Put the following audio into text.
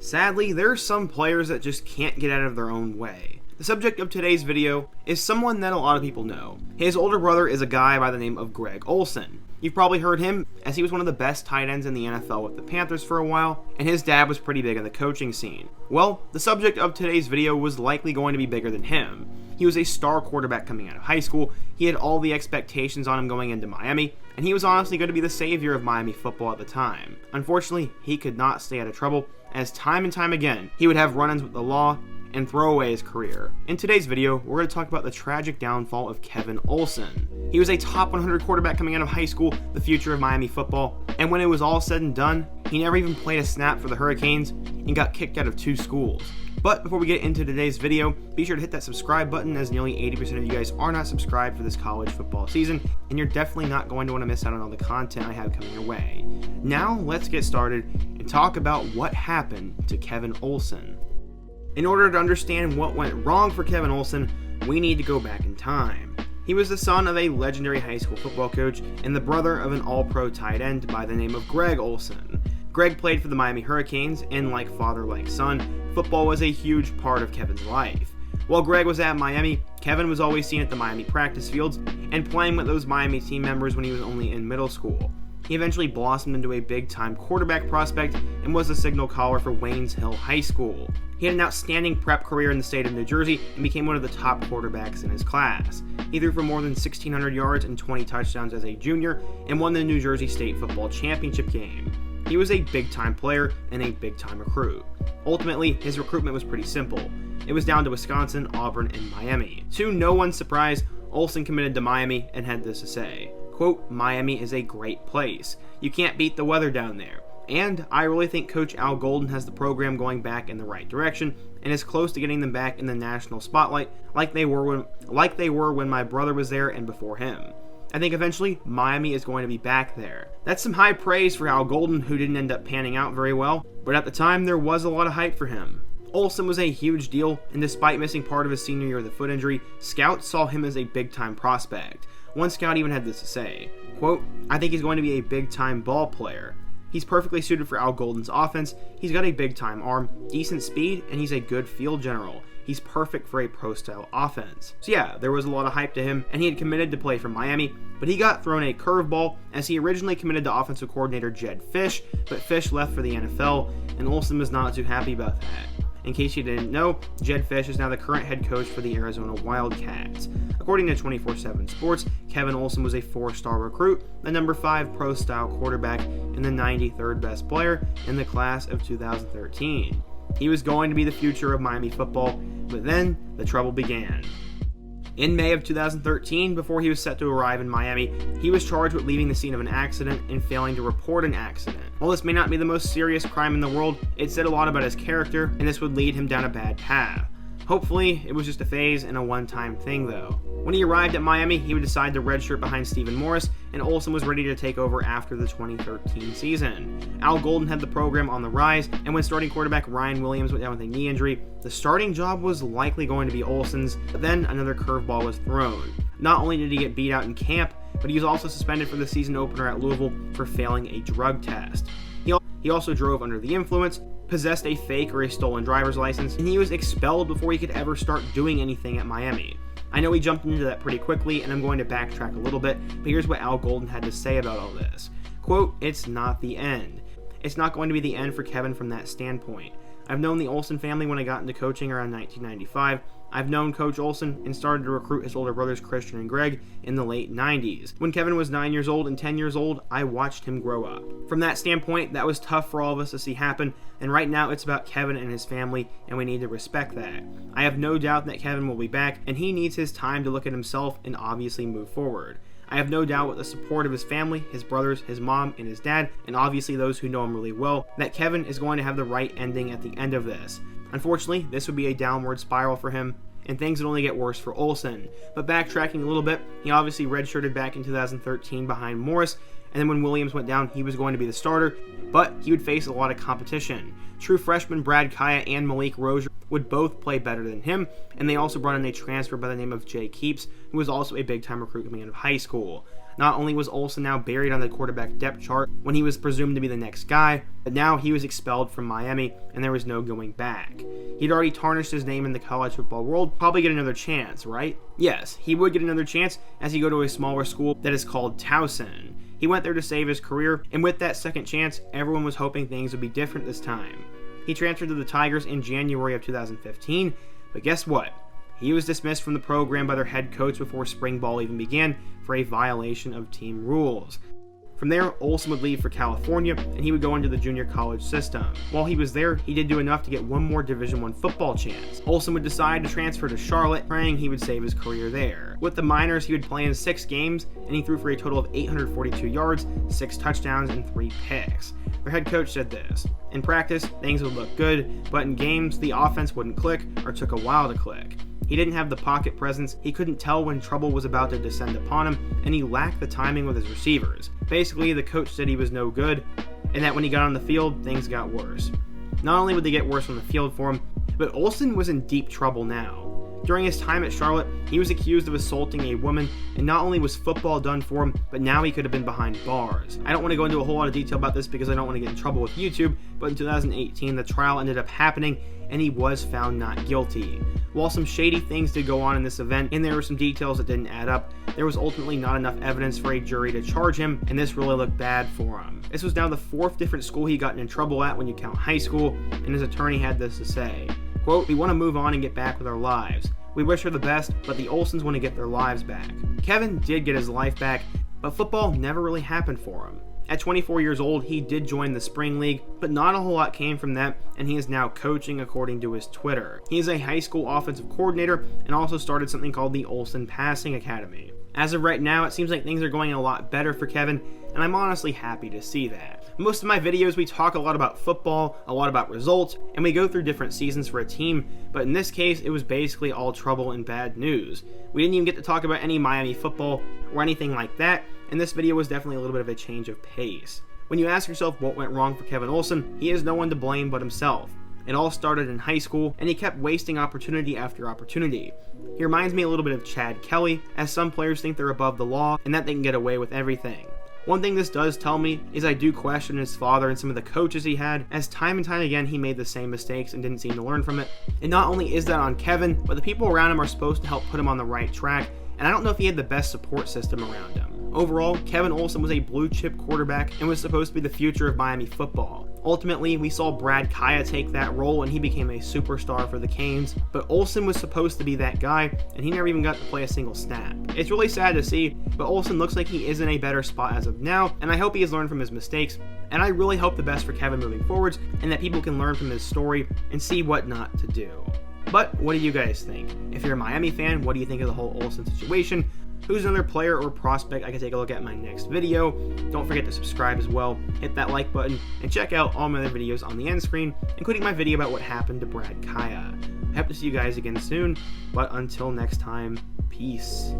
Sadly, there are some players that just can't get out of their own way. The subject of today's video is someone that a lot of people know. His older brother is a guy by the name of Greg Olsen. You've probably heard him, as he was one of the best tight ends in the NFL with the Panthers for a while, and his dad was pretty big in the coaching scene. Well, the subject of today's video was likely going to be bigger than him. He was a star quarterback coming out of high school, he had all the expectations on him going into Miami, and he was honestly going to be the savior of Miami football at the time. Unfortunately, he could not stay out of trouble, as time and time again, he would have run-ins with the law and throw away his career. In today's video, we're going to talk about the tragic downfall of Kevin Olsen. He was a top 100 quarterback coming out of high school, the future of Miami football, and when it was all said and done, he never even played a snap for the Hurricanes and got kicked out of 2 schools. But before we get into today's video, be sure to hit that subscribe button, as nearly 80% of you guys are not subscribed for this college football season, and you're definitely not going to want to miss out on all the content I have coming your way. Now, let's get started and talk about what happened to Kevin Olsen. In order to understand what went wrong for Kevin Olsen, we need to go back in time. He was the son of a legendary high school football coach and the brother of an all-pro tight end by the name of Greg Olsen. Greg played for the Miami Hurricanes, and like father, like son, football was a huge part of Kevin's life. While Greg was at Miami, Kevin was always seen at the Miami practice fields and playing with those Miami team members when he was only in middle school. He eventually blossomed into a big-time quarterback prospect and was the signal caller for Waynes Hill High School. He had an outstanding prep career in the state of New Jersey and became one of the top quarterbacks in his class. He threw for more than 1,600 yards and 20 touchdowns as a junior and won the New Jersey State Football Championship game. He was a big-time player and a big-time recruit. Ultimately, his recruitment was pretty simple. It was down to Wisconsin, Auburn, and Miami. To no one's surprise, Olsen committed to Miami and had this to say, quote, "Miami is a great place. You can't beat the weather down there. And I really think Coach Al Golden has the program going back in the right direction and is close to getting them back in the national spotlight like they were when my brother was there and before him. I think eventually Miami is going to be back there." That's some high praise for Al Golden, who didn't end up panning out very well, but at the time there was a lot of hype for him. Olsen was a huge deal, and despite missing part of his senior year with a foot injury, scouts saw him as a big-time prospect. One scout even had this to say, quote, "I think he's going to be a big-time ball player. He's perfectly suited for Al Golden's offense. He's got a big-time arm, decent speed, and he's a good field general. He's perfect for a pro-style offense." So yeah, there was a lot of hype to him, and he had committed to play for Miami, but he got thrown a curveball as he originally committed to offensive coordinator Jedd Fisch, but Fisch left for the NFL, and Olsen was not too happy about that. In case you didn't know, Jedd Fisch is now the current head coach for the Arizona Wildcats. According to 24/7 Sports, Kevin Olsen was a 4-star recruit, the number 5 pro-style quarterback, and the 93rd best player in the class of 2013. He was going to be the future of Miami football, but then the trouble began. In May of 2013, before he was set to arrive in Miami, he was charged with leaving the scene of an accident and failing to report an accident. While this may not be the most serious crime in the world, it said a lot about his character, and this would lead him down a bad path. Hopefully, it was just a phase and a one-time thing though. When he arrived at Miami, he would decide to redshirt behind Stephen Morris, and Olsen was ready to take over after the 2013 season. Al Golden had the program on the rise, and when starting quarterback Ryan Williams went down with a knee injury, the starting job was likely going to be Olsen's, but then another curveball was thrown. Not only did he get beat out in camp, but he was also suspended for the season opener at Louisville for failing a drug test. He also drove under the influence, possessed a fake or a stolen driver's license, and he was expelled before he could ever start doing anything at Miami. I know he jumped into that pretty quickly, and I'm going to backtrack a little bit, but here's what Al Golden had to say about all this. Quote, "It's not the end. It's not going to be the end for Kevin from that standpoint. I've known the Olsen family when I got into coaching around 1995. I've known Coach Olsen and started to recruit his older brothers Christian and Greg in the late 90s. When Kevin was 9 years old and 10 years old, I watched him grow up. From that standpoint, that was tough for all of us to see happen, and right now it's about Kevin and his family, and we need to respect that. I have no doubt that Kevin will be back, and he needs his time to look at himself and obviously move forward. I have no doubt with the support of his family, his brothers, his mom, and his dad, and obviously those who know him really well, that Kevin is going to have the right ending at the end of this. Unfortunately, this would be a downward spiral for him, and things would only get worse for Olsen. But backtracking a little bit, he obviously redshirted back in 2013 behind Morris, and then when Williams went down, he was going to be the starter, but he would face a lot of competition. True freshmen Brad Kaya and Malik Rozier would both play better than him, and they also brought in a transfer by the name of Jay Keeps, who was also a big-time recruit coming out of high school. Not only was Olsen now buried on the quarterback depth chart when he was presumed to be the next guy, but now he was expelled from Miami and there was no going back. He'd already tarnished his name in the college football world, probably get another chance, right? Yes, he would get another chance as he go to a smaller school that is called Towson. He went there to save his career, and with that second chance, everyone was hoping things would be different this time. He transferred to the Tigers in January of 2015, but guess what? He was dismissed from the program by their head coach before spring ball even began for a violation of team rules. From there, Olsen would leave for California, and he would go into the junior college system. While he was there, he did do enough to get one more Division I football chance. Olsen would decide to transfer to Charlotte, praying he would save his career there. With the Miners, he would play in 6 games, and he threw for a total of 842 yards, 6 touchdowns, and 3 picks. Their head coach said this: "In practice, things would look good, but in games, the offense wouldn't click, or took a while to click. He didn't have the pocket presence, he couldn't tell when trouble was about to descend upon him, and he lacked the timing with his receivers." Basically, the coach said he was no good, and that when he got on the field, things got worse. Not only would they get worse on the field for him, but Olsen was in deep trouble now. During his time at Charlotte, he was accused of assaulting a woman, and not only was football done for him, but now he could have been behind bars. I don't want to go into a whole lot of detail about this because I don't want to get in trouble with YouTube, but in 2018, the trial ended up happening, and he was found not guilty. While some shady things did go on in this event, and there were some details that didn't add up, there was ultimately not enough evidence for a jury to charge him, and this really looked bad for him. This was now the 4th different school he'd gotten in trouble at when you count high school, and his attorney had this to say, quote, "We want to move on and get back with our lives. We wish her the best, but the Olsens want to get their lives back." Kevin did get his life back, but football never really happened for him. At 24 years old, he did join the Spring League, but not a whole lot came from that, and he is now coaching according to his Twitter. He is a high school offensive coordinator and also started something called the Olsen Passing Academy. As of right now, it seems like things are going a lot better for Kevin, and I'm honestly happy to see that. Most of my videos, we talk a lot about football, a lot about results, and we go through different seasons for a team, but in this case, it was basically all trouble and bad news. We didn't even get to talk about any Miami football or anything like that, and this video was definitely a little bit of a change of pace. When you ask yourself what went wrong for Kevin Olsen, he has no one to blame but himself. It all started in high school, and he kept wasting opportunity after opportunity. He reminds me a little bit of Chad Kelly, as some players think they're above the law and that they can get away with everything. One thing this does tell me is I do question his father and some of the coaches he had, as time and time again he made the same mistakes and didn't seem to learn from it. And not only is that on Kevin, but the people around him are supposed to help put him on the right track, and I don't know if he had the best support system around him. Overall, Kevin Olsen was a blue-chip quarterback and was supposed to be the future of Miami football. Ultimately, we saw Brad Kaya take that role and he became a superstar for the Canes, but Olsen was supposed to be that guy, and he never even got to play a single snap. It's really sad to see, but Olsen looks like he is in a better spot as of now, and I hope he has learned from his mistakes, and I really hope the best for Kevin moving forwards, and that people can learn from his story and see what not to do. But what do you guys think? If you're a Miami fan, what do you think of the whole Olsen situation? Who's another player or prospect I can take a look at in my next video? Don't forget to subscribe as well, hit that like button, and check out all my other videos on the end screen, including my video about what happened to Brad Kaya. I hope to see you guys again soon, but until next time, peace.